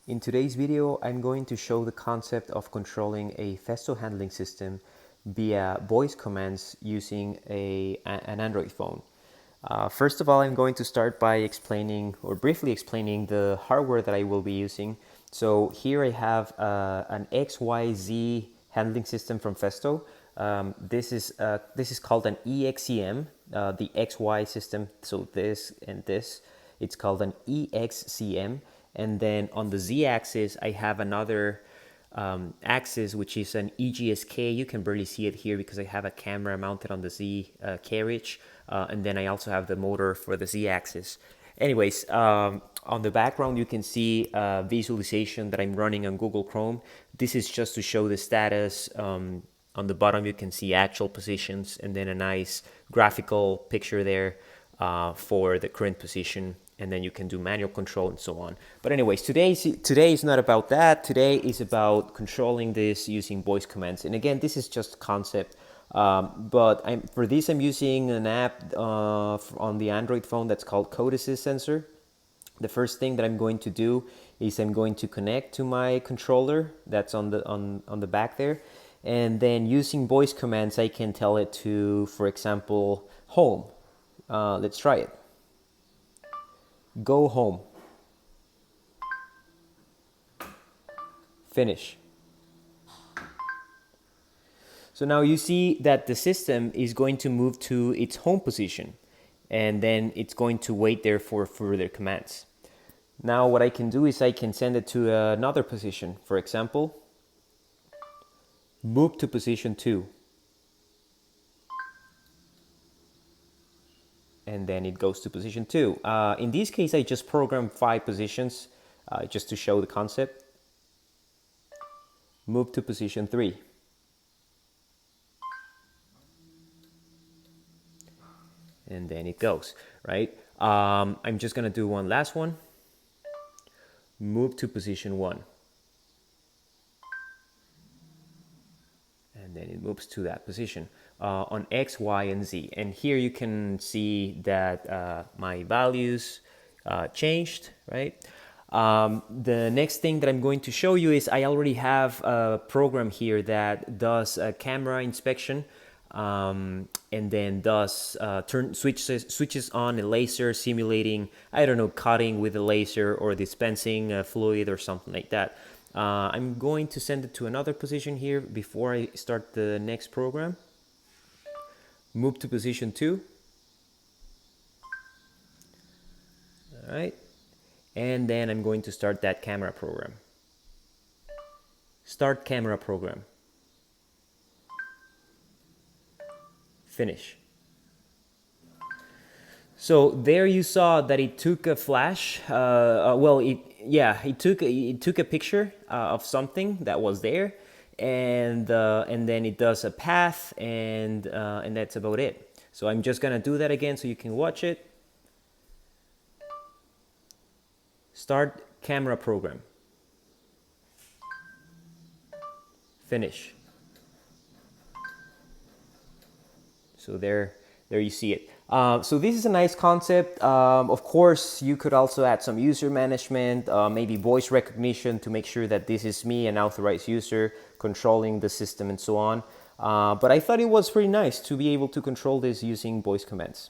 In today's video, I'm going to show the concept of controlling a Festo handling system via voice commands using an Android phone. First of all, I'm going to start by explaining or briefly explaining the hardware that I will be using. So here I have an XYZ handling system from Festo. This is called an EXEM, the XY system. So this and this, it's called an EXCM. And then on the Z-axis, I have another axis, which is an EGSK. You can barely see it here because I have a camera mounted on the Z carriage. And then I also have the motor for the Z-axis. Anyways, on the background, you can see a visualization that I'm running on Google Chrome. This is just to show the status. On the bottom, you can see actual positions and then a nice graphical picture there for the current position. And then you can do manual control and so on. But anyways, today is not about that. Today is about controlling this using voice commands. And again, this is just a concept. But for this, I'm using an app on the Android phone that's called CODESYS Sensor. The first thing that I'm going to do is I'm going to connect to my controller that's on the back there. And then using voice commands, I can tell it to, for example, home. Let's try it. Go home. Finish. So now you see that the system is going to move to its home position, and then it's going to wait there for further commands. Now what I can do is I can send it to another position. For example, move to position 2. And then it goes to position 2. In this case, I just programmed 5 positions just to show the concept. Move to position 3. And then it goes, right? I'm just gonna do one last one. Move to position 1. And then it moves to that position on X, Y, and Z. And here you can see that my values changed, right? The next thing that I'm going to show you is I already have a program here that does a camera inspection and then does switches on a laser simulating, I don't know, cutting with a laser or dispensing a fluid or something like that. I'm going to send it to another position here before I start the next program. Move to position 2. All right. And then I'm going to start that camera program. Start camera program. Finish. So there you saw that it took a flash. It took a picture of something that was there, and then it does a path, and that's about it. So I'm just gonna do that again so you can watch it. Start camera program. Finish. So there you see it. So this is a nice concept. Of course, you could also add some user management, maybe voice recognition to make sure that this is me, an authorized user, controlling the system and so on. But I thought it was pretty nice to be able to control this using voice commands.